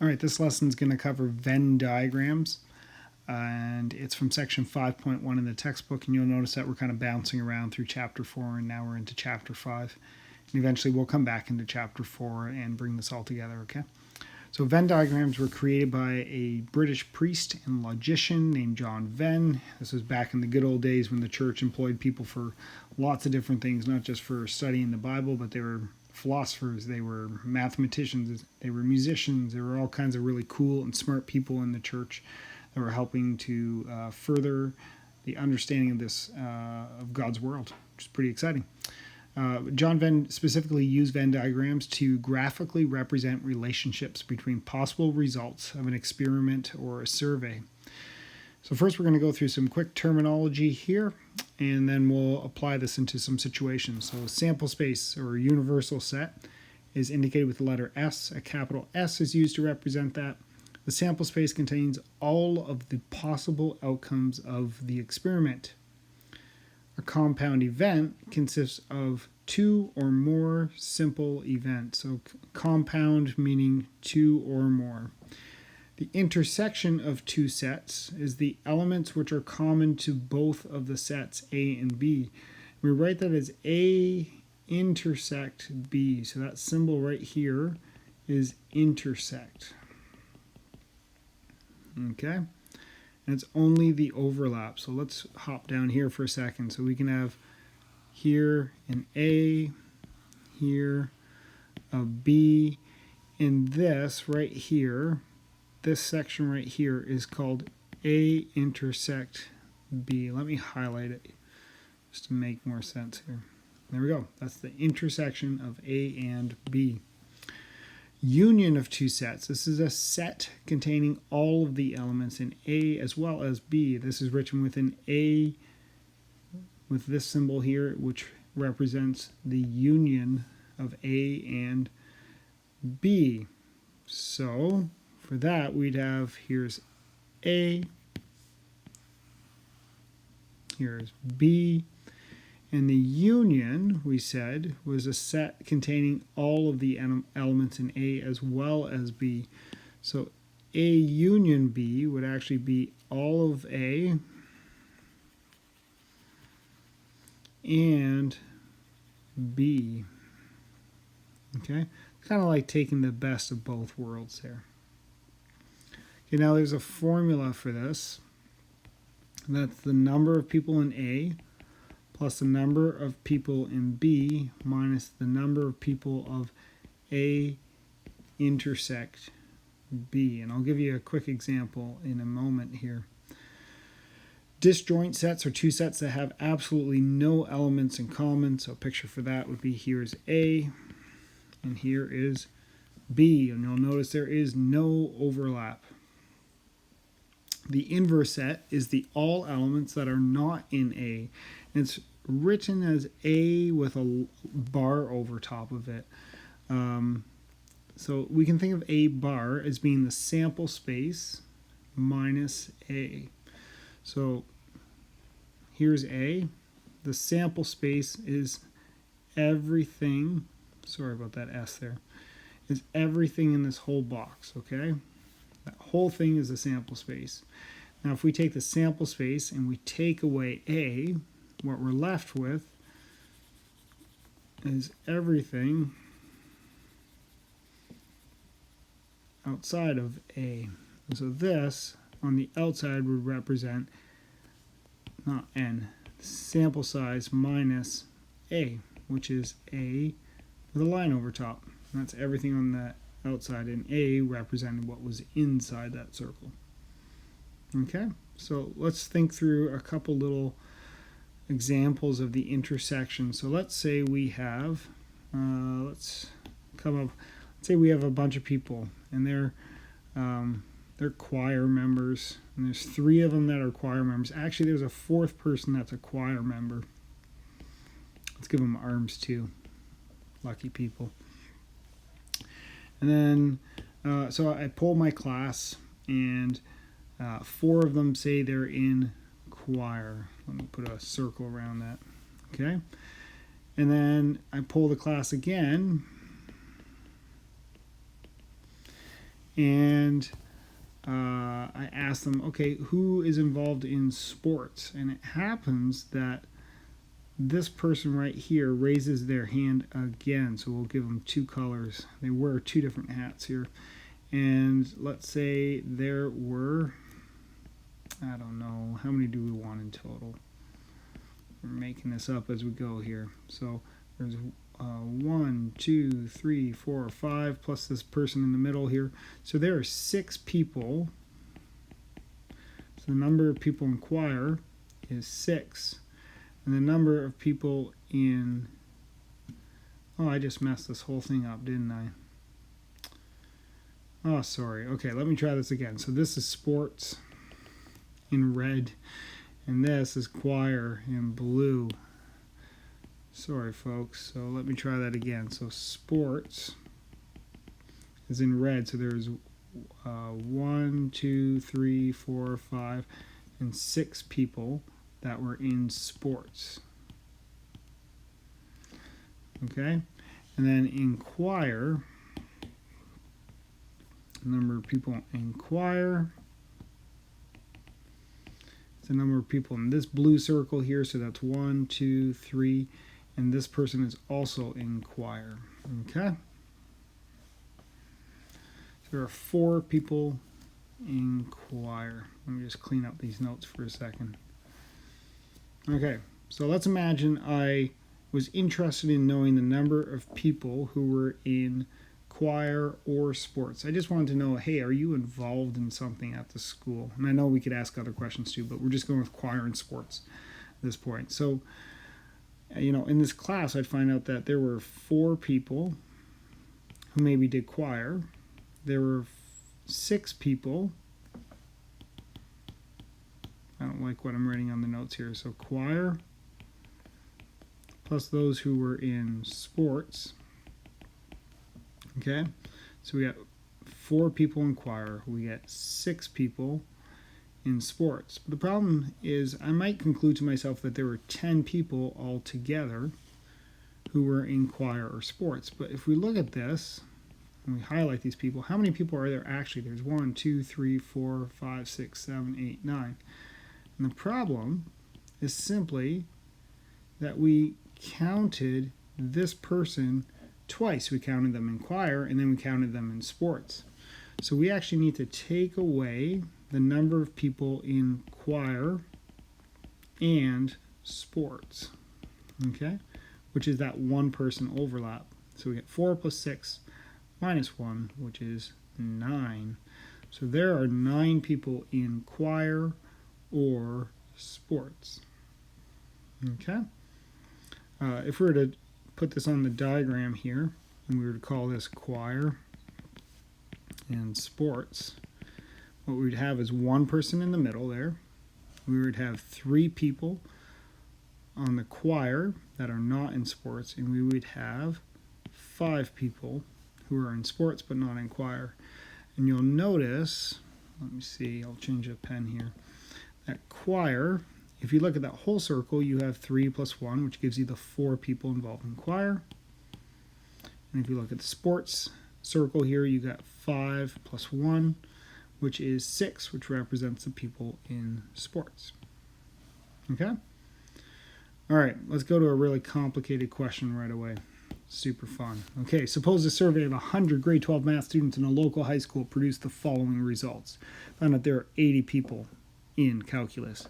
All right, this lesson is going to cover Venn diagrams, and it's from section 5.1 in the textbook, and you'll notice that we're kind of bouncing around through chapter 4, and now we're into chapter 5. And eventually we'll come back into chapter 4 and bring this all together, okay? So Venn diagrams were created by a British priest and logician named John Venn. This was back in the good old days when the church employed people for lots of different things, not just for studying the Bible, but they were philosophers, they were mathematicians, they were musicians, there were all kinds of really cool and smart people in the church that were helping to further the understanding of this of God's world, which is pretty exciting. John Venn specifically used Venn diagrams to graphically represent relationships between possible results of an experiment or a survey. So first we're going to go through some quick terminology here, and then we'll apply this into some situations. So sample space or universal set is indicated with the letter S. A capital S is used to represent that. The sample space contains all of the possible outcomes of the experiment. A compound event consists of two or more simple events. So compound meaning two or more. The intersection of two sets is the elements which are common to both of the sets A and B. We write that as A intersect B. So that symbol right here is intersect. Okay? And it's only the overlap. So let's hop down here for a second. So we can have here an A, here a B, and this right here, this section right here is called A intersect B. Let me highlight it just to make more sense here. There we go. That's the intersection of A and B. Union of two sets. This is a set containing all of the elements in A as well as B. This is written with an A with this symbol here, which represents the union of A and B. So for that, we'd have here's A, here's B, and the union, we said, was a set containing all of the elements in A as well as B. So A union B would actually be all of A and B. Okay? Kind of like taking the best of both worlds there. Okay, now there's a formula for this. That's the number of people in A plus the number of people in B minus the number of people of A intersect B. And I'll give you a quick example in a moment here. Disjoint sets are two sets that have absolutely no elements in common. So a picture for that would be here's A and here is B. And you'll notice there is no overlap. The inverse set is the all elements that are not in A. And it's written as A with a bar over top of it. So we can think of A bar as being the sample space minus A. So here's A. The sample space is everything, sorry about that S there, is everything in this whole box, okay? That whole thing is the sample space. Now if we take the sample space and we take away A, what we're left with is everything outside of A. And so this on the outside would represent not N, sample size minus A, which is A with a line over top. And that's everything on the outside, and A represented what was inside that circle. Okay, so let's think through a couple little examples of the intersection. So let's say we have, let's say we have a bunch of people, and they're choir members, and there's three of them that are choir members. Actually, there's a fourth person that's a choir member. Let's give them arms too. Lucky people. And then, so I poll my class, and four of them say they're in choir. Let me put a circle around that. Okay. And then I poll the class again, and I asked them, okay, who is involved in sports? And it happens that this person right here raises their hand again, so we'll give them two colors. They wear two different hats here. And let's say there were, I don't know, how many do we want in total? We're making this up as we go here. So there's 1, 2, 3, 4, 5, plus this person in the middle here. So there are 6 people. So the number of people in choir is 6. And the number of people in... Oh, I just messed this whole thing up, didn't I? Oh, sorry. Okay, let me try this again. So this is sports in red, and this is choir in blue. Sorry, folks. So let me try that again. So sports is in red. So there's 1, 2, 3, 4, 5, and 6 people that were in sports. Okay? And then in choir, the number of people in choir, it's the number of people in this blue circle here, so that's 1, 2, 3, and this person is also in choir. Okay? So there are 4 people in choir. Let me just clean up these notes for a second. Okay, so let's imagine I was interested in knowing the number of people who were in choir or sports. I just wanted to know, hey, are you involved in something at the school? And I know we could ask other questions too, but we're just going with choir and sports at this point. So, in this class, I'd find out that there were 4 people who maybe did choir. There were 6 people. I don't like what I'm writing on the notes here. So choir plus those who were in sports. Okay, so we got 4 people in choir. We got 6 people in sports. But the problem is I might conclude to myself that there were 10 people altogether who were in choir or sports. But if we look at this and we highlight these people, how many people are there actually? There's 1, 2, 3, 4, 5, 6, 7, 8, 9. And the problem is simply that we counted this person twice. We counted them in choir and then we counted them in sports. So we actually need to take away the number of people in choir and sports, okay, which is that 1 person overlap. So we get 4 plus 6 minus 1, which is 9. So there are 9 people in choir or sports. Okay? If we were to put this on the diagram here, and we were to call this choir and sports, what we would have is 1 person in the middle there. We would have 3 people on the choir that are not in sports, and we would have 5 people who are in sports but not in choir. And you'll notice, let me see, I'll change the pen here, that choir, if you look at that whole circle, you have 3 plus 1, which gives you the 4 people involved in choir. And if you look at the sports circle here, you got 5 plus 1, which is 6, which represents the people in sports. Okay? All right, let's go to a really complicated question right away. Super fun. Okay, suppose a survey of 100 grade 12 math students in a local high school produced the following results. Found out there are 80 people in calculus,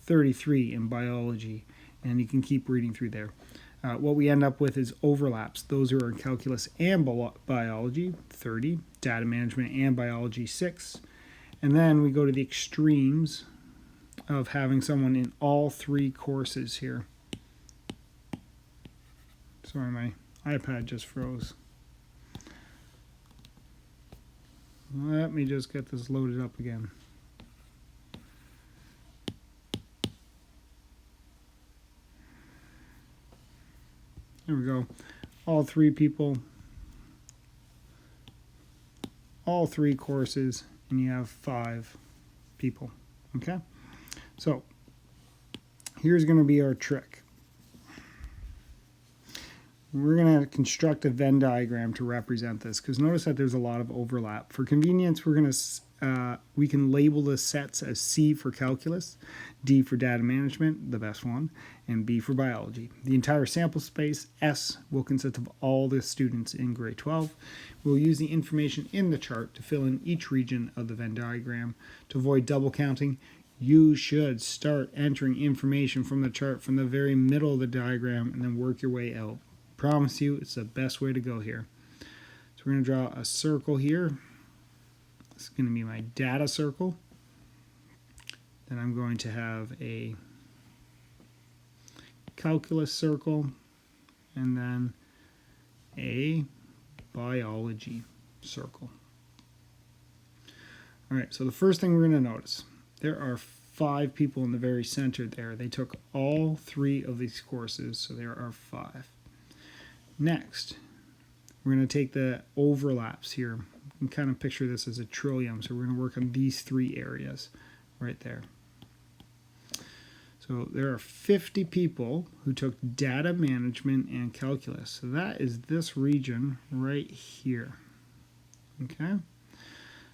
33 in biology, and you can keep reading through there. What we end up with is overlaps. Those who are in calculus and biology, 30, data management and biology, 6. And then we go to the extremes of having someone in all 3 courses here. Sorry, my iPad just froze. Let me just get this loaded up again. There we go. All 3 people, all 3 courses, and you have 5 people. Okay? So, here's going to be our trick. We're going to construct a Venn diagram to represent this, because notice that there's a lot of overlap. For convenience, we can label the sets as C for calculus, D for data management, the best one, and B for biology. The entire sample space, S, will consist of all the students in grade 12. We'll use the information in the chart to fill in each region of the Venn diagram. To avoid double counting, you should start entering information from the chart from the very middle of the diagram and then work your way out. Promise you, it's the best way to go here. So we're going to draw a circle here. This is going to be my data circle. Then I'm going to have a calculus circle, and then a biology circle. All right, so the first thing we're going to notice, there are 5 people in the very center there. They took all 3 of these courses, so there are 5. Next, we're going to take the overlaps here. You can kind of picture this as a trillium, so we're going to work on these 3 areas right there. So there are 50 people who took data management and calculus. So that is this region right here. Okay?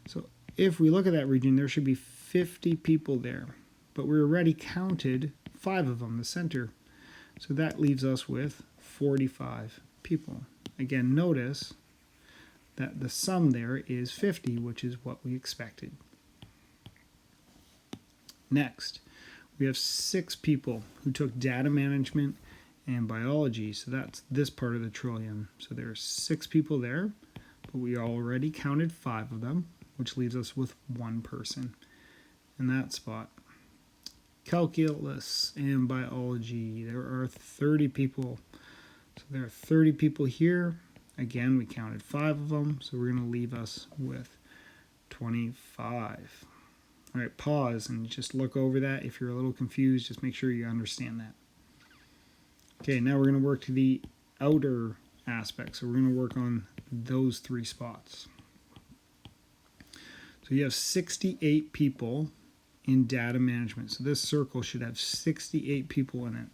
So if we look at that region, there should be 50 people there. But we already counted 5 of them, the center. So that leaves us with 45 people. Again, notice that the sum there is 50, which is what we expected. Next, we have 6 people who took data management and biology, so that's this part of the trillium. So there are 6 people there, but we already counted 5 of them, which leaves us with 1 person in that spot. Calculus and biology, there are 30 people. So there are 30 people here. Again, we counted 5 of them, so we're going to leave us with 25. All right, pause and just look over that. If you're a little confused, just make sure you understand that. Okay, now we're going to work to the outer aspect. So we're going to work on those 3 spots. So you have 68 people in data management. So this circle should have 68 people in it.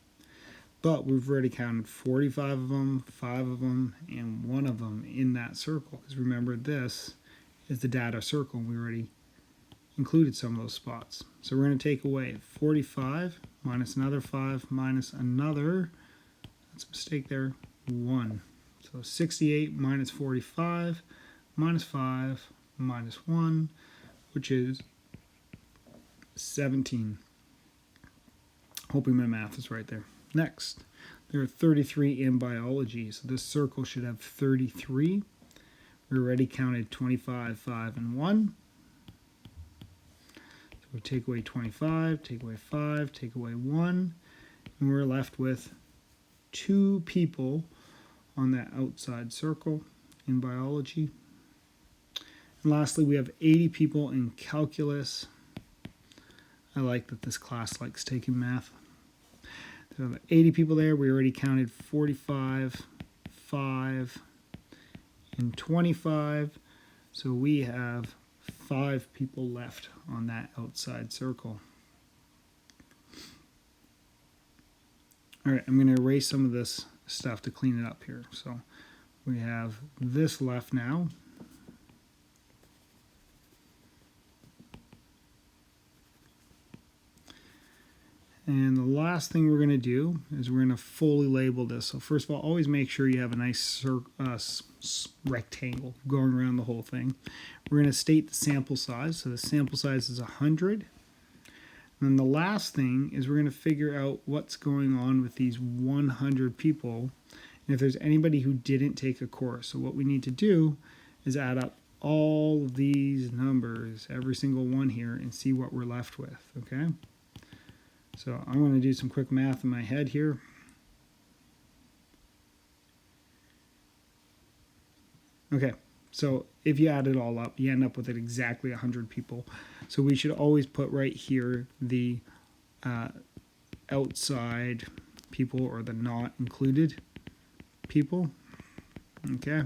But we've already counted 45 of them, 5 of them, and 1 of them in that circle. Because remember, this is the data circle. We already included some of those spots. So we're going to take away 45 minus another 5 minus another, that's a mistake there, 1. So 68 minus 45 minus 5 minus 1, which is 17. Hoping my math is right there. Next, there are 33 in biology, so this circle should have 33. We already counted 25, 5, and 1. So we take away 25, take away 5, take away 1, and we're left with 2 people on that outside circle in biology. And lastly, we have 80 people in calculus. I like that this class likes taking math. So 80 people there. We already counted 45, 5, and 25. So we have 5 people left on that outside circle. All right, I'm going to erase some of this stuff to clean it up here. So we have this left now. And the last thing we're going to do is we're going to fully label this. So first of all, always make sure you have a nice rectangle going around the whole thing. We're going to state the sample size. So the sample size is 100. And then the last thing is we're going to figure out what's going on with these 100 people and if there's anybody who didn't take a course. So what we need to do is add up all of these numbers, every single one here, and see what we're left with, okay? So I'm going to do some quick math in my head here. Okay, so if you add it all up, you end up with it exactly 100 people. So we should always put right here the outside people or the not included people. Okay,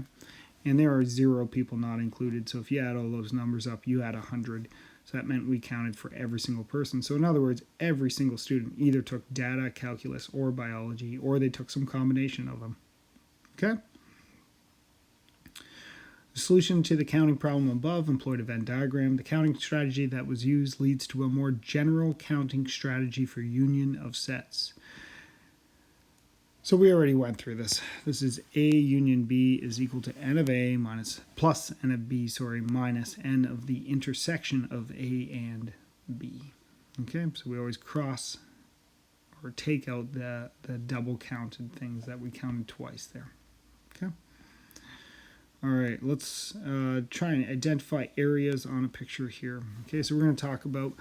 and there are 0 people not included. So if you add all those numbers up, you add 100. So that meant we counted for every single person. So in other words, every single student either took data, calculus, or biology, or they took some combination of them. Okay? The solution to the counting problem above employed a Venn diagram. The counting strategy that was used leads to a more general counting strategy for union of sets. So we already went through this. This is A union B is equal to n of A plus n of B, minus n of the intersection of A and B. Okay, so we always cross or take out the double counted things that we counted twice there. Okay. All right, let's try and identify areas on a picture here. Okay, so we're going to talk about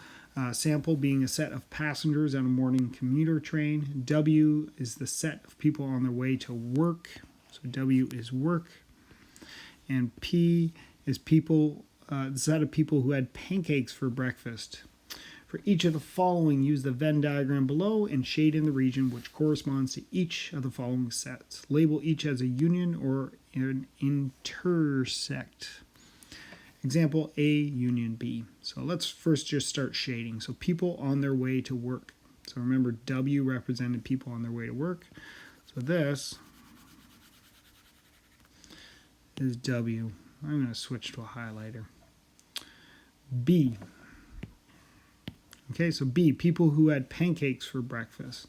sample being a set of passengers on a morning commuter train. W is the set of people on their way to work. So W is work. And P is people, the set of people who had pancakes for breakfast. For each of the following, use the Venn diagram below and shade in the region which corresponds to each of the following sets. Label each as a union or an intersect. Example A, union B. So let's first just start shading. So people on their way to work. So remember, W represented people on their way to work. So this is W. I'm going to switch to a highlighter. B. Okay, so B, people who had pancakes for breakfast.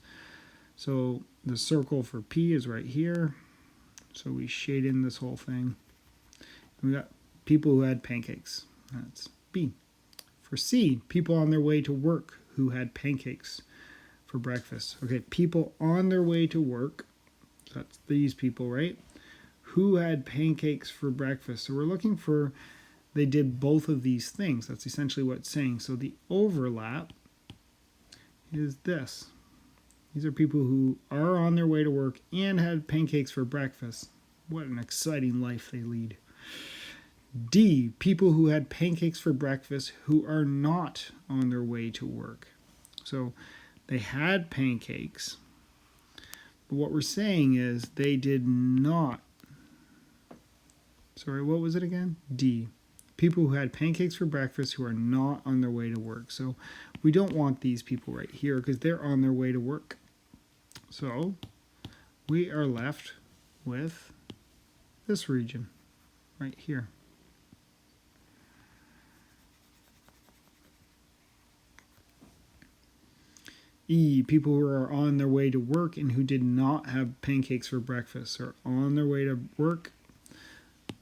So the circle for P is right here. So we shade in this whole thing. We got people who had pancakes. That's B. For C, people on their way to work who had pancakes for breakfast. Okay, people on their way to work. So that's these people, right? Who had pancakes for breakfast. So we're looking for, they did both of these things. That's essentially what it's saying. So the overlap is this. These are people who are on their way to work and had pancakes for breakfast. What an exciting life they lead. D, people who had pancakes for breakfast who are not on their way to work. So they had pancakes, but what we're saying is they did not. Sorry, what was it again? D. People who had pancakes for breakfast who are not on their way to work. So we don't want these people right here because they're on their way to work. So we are left with this region right here. E, people who are on their way to work and who did not have pancakes for breakfast, are on their way to work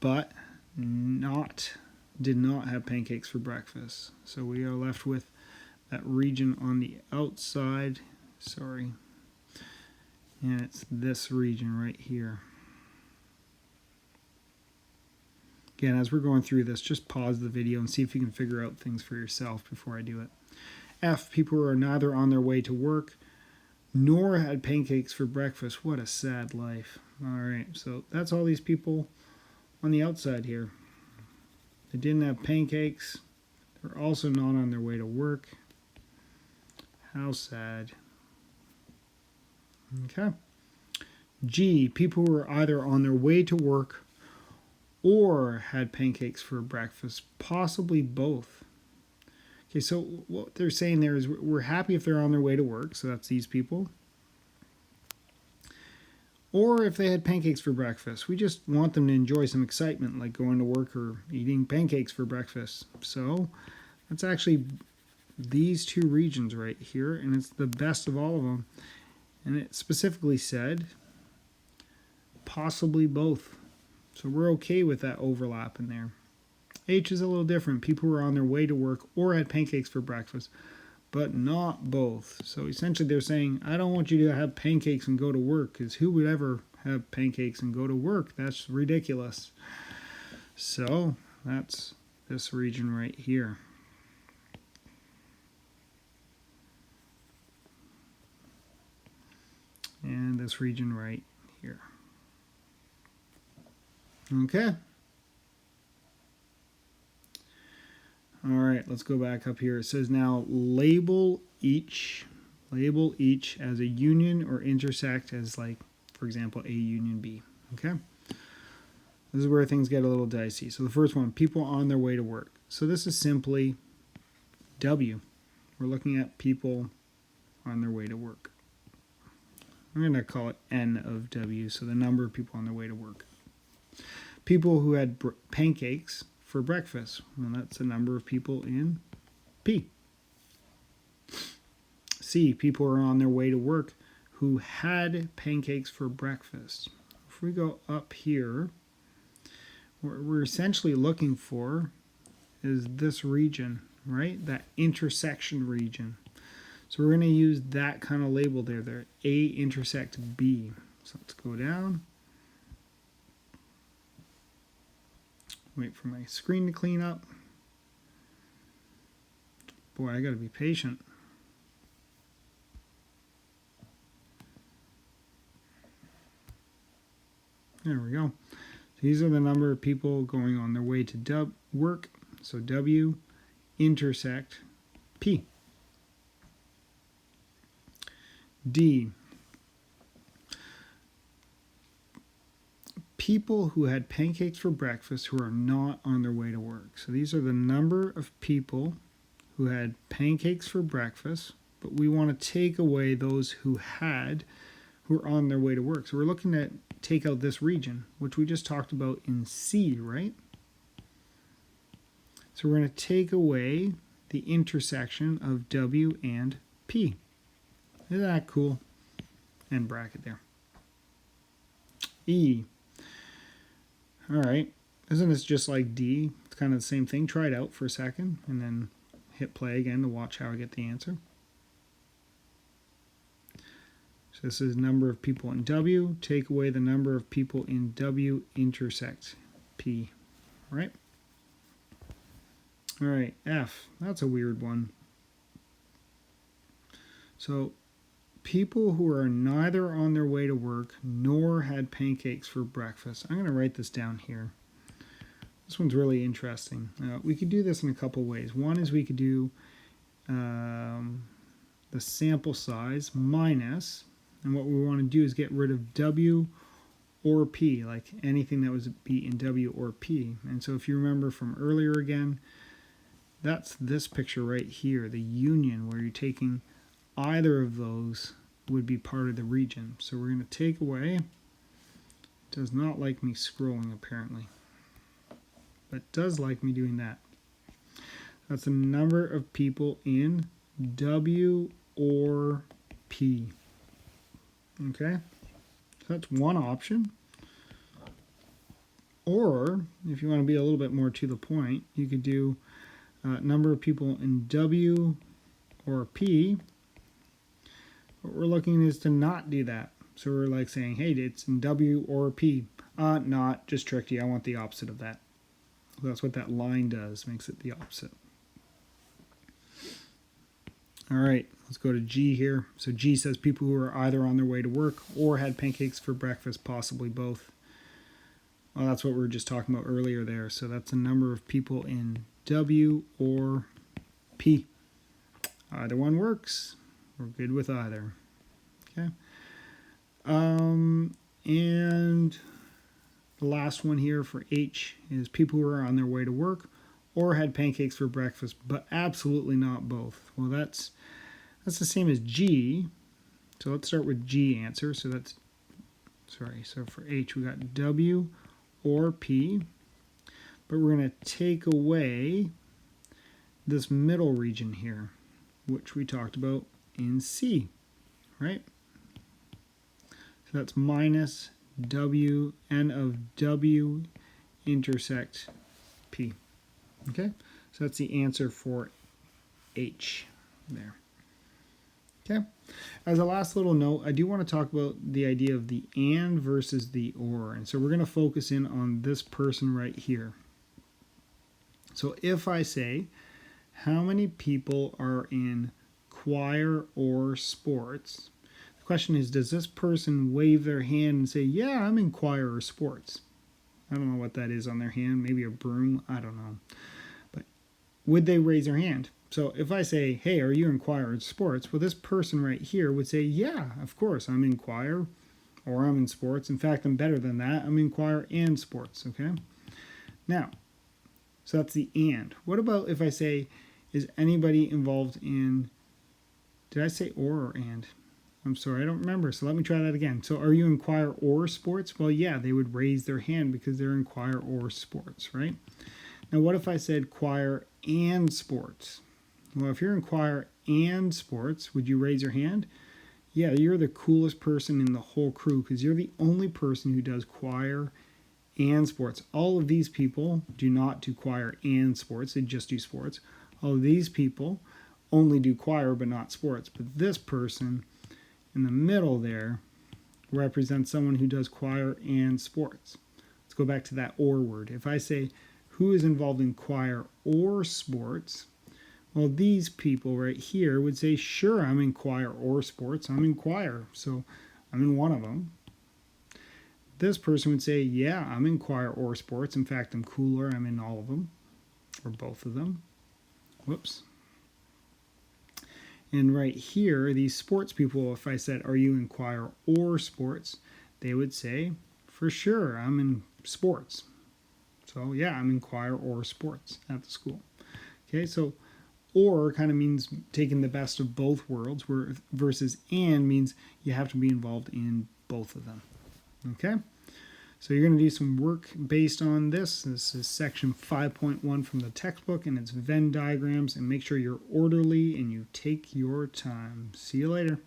but did not have pancakes for breakfast. So we are left with that region on the outside, and it's this region right here. Again, as we're going through this, just pause the video and see if you can figure out things for yourself before I do it. F, people who are neither on their way to work nor had pancakes for breakfast. What a sad life. All right, so that's all these people on the outside here. They didn't have pancakes. They're also not on their way to work. How sad. Okay. G, people who were either on their way to work or had pancakes for breakfast, possibly both. Okay, so what they're saying there is we're happy if they're on their way to work, so that's these people. Or if they had pancakes for breakfast. We just want them to enjoy some excitement, like going to work or eating pancakes for breakfast. So that's actually these two regions right here, and it's the best of all of them. And it specifically said possibly both. So we're okay with that overlap in there. H is a little different. People who are on their way to work or had pancakes for breakfast, but not both. So essentially they're saying, I don't want you to have pancakes and go to work, because who would ever have pancakes and go to work? That's ridiculous. So that's this region right here. And this region right here. Okay. All right, let's go back up here. It says now label each as a union or intersect as, like, for example, A union B. Okay. This is where things get a little dicey. So the first one, people on their way to work. So this is simply W. We're looking at people on their way to work. I'm going to call it N of W, so the number of people on their way to work. People who had pancakes for breakfast. Well, that's the number of people in P. C, people are on their way to work who had pancakes for breakfast. If we go up here, what we're essentially looking for is this region, right? That intersection region. So we're going to use that kind of label there. A intersect B. So let's go down. Wait for my screen to clean up. Boy, I got to be patient. There we go. So these are the number of people going on their way to work. So W intersect P. D. People who had pancakes for breakfast who are not on their way to work. So these are the number of people who had pancakes for breakfast, but we want to take away those who are on their way to work. So we're looking at take out this region, which we just talked about in C, right? So we're going to take away the intersection of W and P. Isn't that cool? And bracket there. E. All right. Isn't this just like D? It's kind of the same thing. Try it out for a second and then hit play again to watch how I get the answer. So this is number of people in W. Take away the number of people in W intersect P. All right? All right, F. That's a weird one. So people who are neither on their way to work nor had pancakes for breakfast. I'm going to write this down here. This one's really interesting. We could do this in a couple ways. One is we could do the sample size minus, and what we want to do is get rid of W or P, like anything that was be in W or P. And so if you remember from earlier again, that's this picture right here, the union, where you're taking either of those would be part of the region. So we're going to take away, it does not like me scrolling apparently, but does like me doing that. That's the number of people in W or P. Okay, so that's one option. Or if you want to be a little bit more to the point, you could do number of people in W or P. What we're looking is to not do that. So we're like saying, hey, it's in W or P. Not, just tricked you. I want the opposite of that. So that's what that line does, makes it the opposite. All right, let's go to G here. So G says people who are either on their way to work or had pancakes for breakfast, possibly both. Well, that's what we were just talking about earlier there. So that's the number of people in W or P. Either one works. We're good with either. Okay. And the last one here for H is people who are on their way to work or had pancakes for breakfast, but absolutely not both. Well, that's the same as G. So let's start with G answer. So that's, so for H we got W or P, but we're going to take away this middle region here, which we talked about in C, right? So that's minus W, N of W intersect P. Okay, so that's the answer for H there. Okay, as a last little note, I do want to talk about the idea of the and versus the or. And so we're going to focus in on this person right here. So if I say, how many people are in choir or sports? The question is, does this person wave their hand and say, yeah, I'm in choir or sports? I don't know what that is on their hand, maybe a broom, I don't know. But would they raise their hand? So if I say, hey, are you in choir or sports? Well, this person right here would say, yeah, of course, I'm in choir or I'm in sports. In fact, I'm better than that. I'm in choir and sports, okay? Now, so that's the and. What about if I say, is anybody involved in, did I say or and? I'm sorry, I don't remember. So let me try that again. So are you in choir or sports? Well, yeah, they would raise their hand because they're in choir or sports, right? Now, what if I said choir and sports? Well, if you're in choir and sports, would you raise your hand? Yeah, you're the coolest person in the whole crew because you're the only person who does choir and sports. All of these people do not do choir and sports, they just do sports. All of these people only do choir but not sports. But this person in the middle there represents someone who does choir and sports. Let's go back to that or word. If I say, who is involved in choir or sports? Well, these people right here would say, sure, I'm in choir or sports. I'm in choir, so I'm in one of them. This person would say, yeah, I'm in choir or sports. In fact, I'm cooler. I'm in all of them, or both of them. Whoops. And right here, these sports people, if I said, are you in choir or sports? They would say, for sure, I'm in sports. So yeah, I'm in choir or sports at the school. Okay, so or kind of means taking the best of both worlds, where versus and means you have to be involved in both of them. Okay? So you're going to do some work based on this. This is section 5.1 from the textbook, and it's Venn diagrams. And make sure you're orderly and you take your time. See you later.